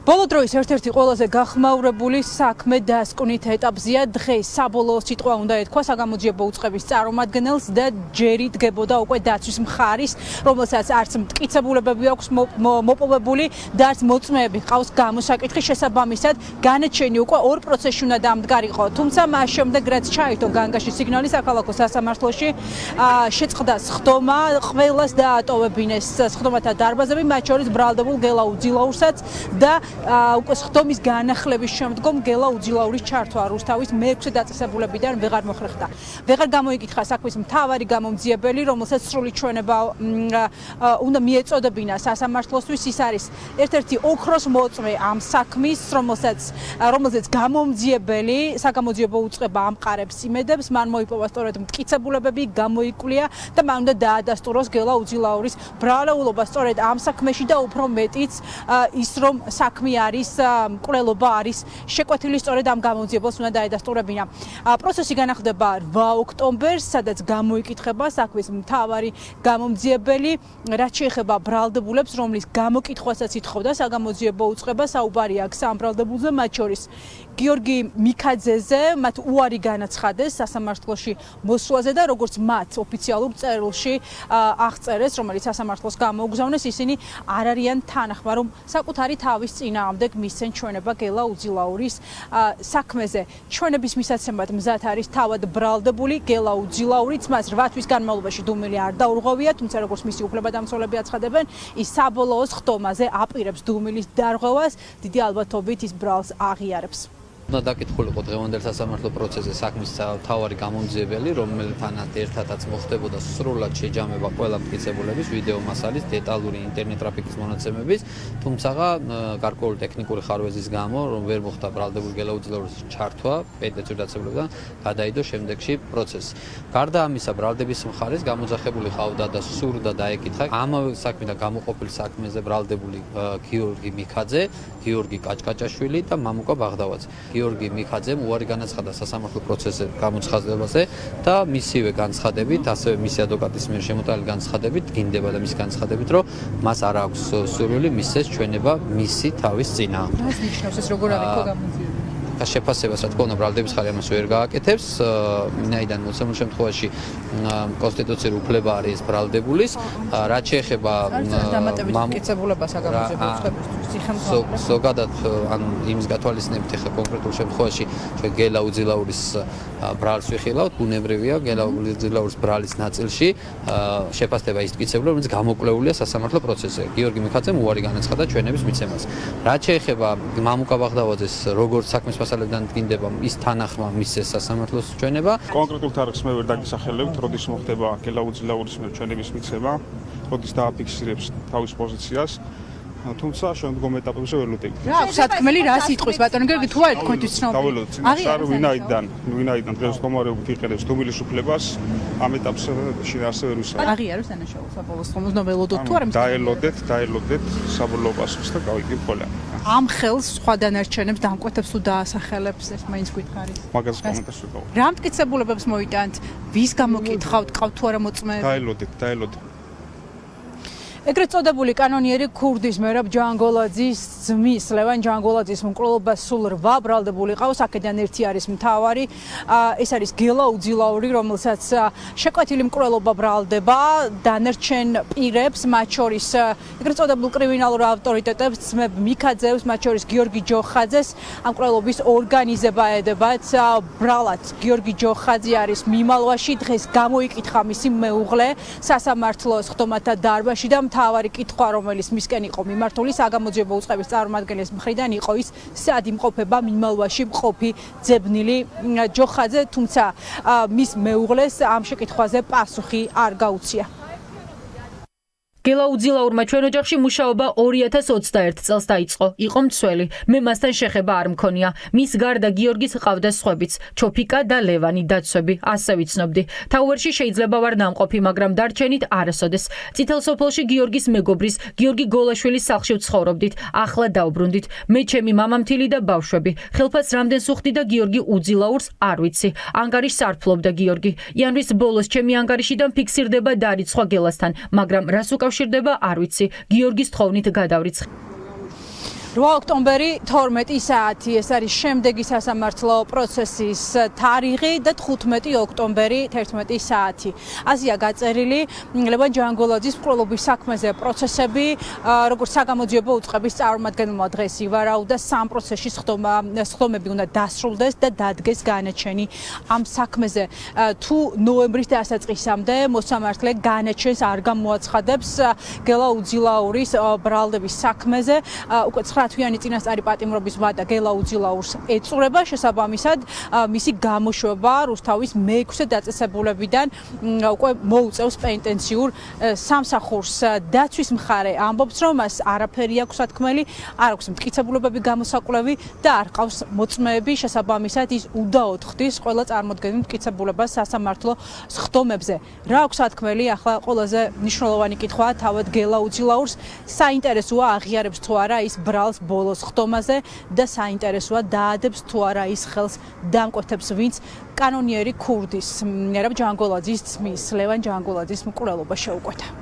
ბოლო დროის ერთ-ერთი ყველაზე გახმაურებული საქმე დასკვნით ეტაპზეა დღეს საბოლოო სიტყვა უნდა ეთქვა საგამოძიებო უწყების წარმომადგენელს და ჯერი დგებოდა უკვე დაცვის მხარის, რომელსაც არც მტკიცებულებები აქვს მოპოვებული და არც მოწმეები ყავს გამოსაკითხი შესაბამისად განაჩენი უკვე ორ პროცესში უნდა დამდგარიყო. თუმცა მას შემდეგ რაც ჩაირთო განგაში სიგნალი საქალაქო სასამართლოში შეწყდა სხდომა, ყველას დაატოვებინეს სხდომათა დარბაზები, მათ შორის ბრალდებულ გელა უძილაურსაც და უკვე სხდომის განახლების შემდგომ გელა უძილაურის ჩართვა რუსთავის მე-6 დაწესებულებიდან ვეღარ მოხერხდა. ვეღარ გამოიკითხა საქმის მთავარი გამომძიებელი, რომელსაც სრული ჩვენება უნდა მიეწოდებინა სასამართლოსთვის. ის არის ერთ-ერთი ოქროს მოწმე ამ საქმის, რომელზეც გამომძიებელი საგამოძიებო უწყება ამყარებს იმედებს, მან მოიპოვა სწორედ მტკიცებულებები, გამოიკვლია და მან უნდა დაადასტუროს გელა უძილაურის ბრალეულობა სწორედ ამ საქმეში და უფრო მეტიც ის რომ საქმე არის მკვლელობა არის შეკვეთილი სწორედ ამ გამომძიებელს უნდა დაედასტურებინა. პროცესი განახლდება 8 ოქტომბერს, სადაც გამოიკითხება საქმის მთავარი გამომძიებელი, რაც შეეხება ბრალდებულებს, რომლის გამოკითხვასაც ითხოვდა საგამოძიებო უწყება, საუბარი აქვს სამ ბრალდებულზე, მათ შორის გიორგი მიქაძეზე, მათ უარი განაცხადეს სასამართლოში მოსვლაზე და როგორც მათ ოფიციალურ წერილში აღწერეს, რომელიც სასამართლოს გამოუგზავნეს, ისინი არ არიან თანახმა, რომ საკუთარი თავის წინააღმდეგ მისცენ ჩვენება გელა უძილაურის საქმეზე. ჩვენების მისაცემად მზად არის თავად ბრალდებული გელა უძილაურიც, მას 8 თვის განმავლობაში დუმილი არ დაურღვევია, თუმცა როგორც მისი უფლებადამცველები აცხადებენ, ის საბოლოო სხდომაზე აპირებს დუმილის დარღვევას, დიდი ალბათობით ის ბრალს აღიარებს. უნდა დაკითხულიყო დღევანდელ სასამართლო პროცესზე საქმის მთავარი გამომძიებელი, რომელთანაც ერთადაც მოხდებოდა სრულად შეჯამება ყველა მტკიცებულების, ვიდეო მასალის, დეტალური ინტერნეტ ტრაფიკის მონაცემების, თუმცა გარკვეული ტექნიკური ხარვეზის გამო, რომ ვერ მოხდა ბრალდებულ გელა უძილაურის ჩართვა პედაგოგიურ დაწესებულებიდან, გადაიდო შემდეგში პროცესი. გარდა ამისა, ბრალდების მხარეს გამოძახებული ყავდა და სურდა დაეკითხა ამავე საქმიდან გამოყოფილ საქმეზე ბრალდებული გიორგი მიქაძე, გიორგი კაჭკაჭაშვილი და მამუკა ბაღდავაძე. გიორგი მიქაძემ უარი განაცხადა სასამართლო პროცესზე გამოცხადებაზე და მისივე განცხადებით, ასევე მისი ადვოკატის მიერ შემოტანილი განცხადებით დგინდება და მისი განცხადებით, რომ მას არ აქვს სურვილი მისცეს ჩვენება მისი თავის წინააღმდეგ. რას ნიშნავს ეს როგორ არის ხო გამომძიებელი? შეფასებას რა თქმა უნდა ბრალდების ხარი ამას ვერ გააკეთებს, ვინაიდან მოცემულ შემთხვევაში კონსტიტუციური უფლება არის ბრალდებულის, რაც შეეხება მტკიცებულებას საგამოძიებო უწყებისთვის სიხემთხვევა. ზოგადად ან იმის გათვალისწინებით ახლა კონკრეტულ შემთხვევაში ჩვენ გელა უძილაურის ბრალს ვიხილავთ, ბუნებრივია გელა უძილაურის ბრალის ნაწილში შეფასდება ის მტკიცებულება, რომელიც გამოკვლეულია სასამართლო პროცესზე. გიორგი მიქაძემ უარი განაცხადა ჩვენების მიცემას. რაც შეეხება მამუკა ბაღდავაძეს როგორც საქმის მასალებიდან დგინდება ის თანახმა მისცეს სასამართლოს ჩვენება. კონკრეტულ თარიღს მე ვერ დაგისახელებთ, როდის მოხდება გელა უძილაურის ჩვენების მიცემა, როდის დააფიქსირებს თავის პოზიციას. თუმცა შემდგომ ეტაპებზე ველოდებით. რა აქვს სათქმელი რა სიტყვის ბატონო გიორგი თუ არის თქვენთვის ცნობილი? დაველოდოთ წინასწარ ვინაიდან დღეს მდგომარეობით იყენებს დუმილის უფლებას ამ ეტაპზე შინაარსზე ვერ ვისაუბრებ. აღიარებს დანაშაულს საბოლოოს ხომ უნდა ველოდოთ თუ არა? დაელოდეთ საბოლოო პასუხს და გავიგებ ყველა. ამ ხელს სხვა დანარჩენებს დამკვეთებს თუ დაასახელებს ეს მაინც გითხარით. მაგას კომენტარს ვიყავ. რა მტკიცებულებებს მოიტანთ? ვის გამოკითხავთ? ყავთ თუ არა მოწმეები? დაელოდეთ. ეგრეთ წოდებული კანონიერი ქურდის მერაბ ჯანგოლაძის ძმის ლევან ჯანგოლაძის მკვლელობას სულ 8 ბრალდებული ყავს, აქედან ერთი არის მთავარი, ეს არის გელა უძილაური, რომელსაც შეკვეთილი მკვლელობა ბრალდება დანარჩენ პირებს, მათ შორის ეგრეთ წოდებულ კრიმინალურ ავტორიტეტებს, ძმებ მიქაძევს, მათ შორის გიორგი ჯოხაძეს, ამ მკვლელობის ორგანიზება ედებათ ბრალად. გიორგი ჯოხაძე არის მიმალვაში, დღეს გამოიკითხა მისი მეუღლე სასამართლო სხდომათა დარბაზში და მთავარი კითხვა, რომელიც მისკენ იყო მიმართული საგამოძიებო უწყების წარმომადგენლის მხრიდან იყო ის, სად იმყოფება მიმალვაში მყოფი ძებნილი ჯოხაძე, თუმცა მის მეუღლეს ამ შეკითხვაზე პასუხი არ გაუწია. გელა უძილაურმა ჩვენ ოჯახში მუშაობა 2021 წელს დაიწყო. იყო მცველი. მე მასთან შეხება არ მქონია. მის გარდა გიორგის ყავდა სხვებიც, ჩოფიკა და ლევანი დაცვები, ასე ვიცნობდი. თაუერში შეიძლება ვარ ნამყოფი, მაგრამ დარჩენით არასოდეს. წითელ სოფელში გიორგის მეგობრის, გიორგი გოლაშვილის სახლში ვცხოვრობდით. ახლა დავბრუნდით. მე ჩემი მამამთილი და ბავშვები. ხელფას რამდენს უხდი და გიორგი უძილაურს არ ვიცი. ანგარიშს არ ფლობდა გიორგი. იანვრის ბოლოს ჩემი ანგარიშიდან ფიქსირდება დარიცხვა გელასთან, მაგრამ რას უკავშირდება არ ვიცი. გიორგის თხოვნით გადავრიცხე. 8 ოქტომბერი 12 საათი ეს არის შემდეგი სასამართლო პროცესის თარიღი და 15 ოქტომბერი 11 საათი. აზია გაწერილი ლევან ჯანგოლაძის მკვლელობის საქმეზე პროცესები, როგორც საგამოძიებო უწყების წარმომადგენელმა დღეს ივარაუდა, სამ პროცესში სხდომები უნდა დასრულდეს და დადგეს განაჩენი ამ საქმეზე. თუ ნოემბრის დასაწყისამდე მოსამართლე განაჩენს არ გამოაცხადებს გელა უძილაურის ბრალდების საქმეზე, უკვე 9 თვიანი წინასწარი პატიმრობის ვადა გელა უძილაურს ეწურება, შესაბამისად მისი გამოშვება რუსთავის მე-6 დაწესებულებიდან უკვე მოუწევს პენტენციურ სამსახურს. დაცვის მხარე ამბობს, რომ მას არაფერი აქვს სათქმელი, არ აქვს მტკიცებულებები გამოსაკვლევი და არ ყავს მოწმეები, შესაბამისად ის უდაოდ ხდის ყველა წარმოდგენილ მტკიცებულებას სასამართლო სხდომებზე. რა აქვს სათქმელი, ახლა ყველაზე მნიშვნელოვანი კითხვაა თავად გელა უძილაურს, საინტერესოა აღიარებს თუ არა ის ბრალს ბოლოს ხდომაზე და საინტერესოა დაადებს თუ არა ის ხელს დამკვეთებს ვინც კანონიერი ქურდის მერაბ ჯანგოლაძის ძმის ლევან ჯანგოლაძის მკვლელობა შეუკვეთა.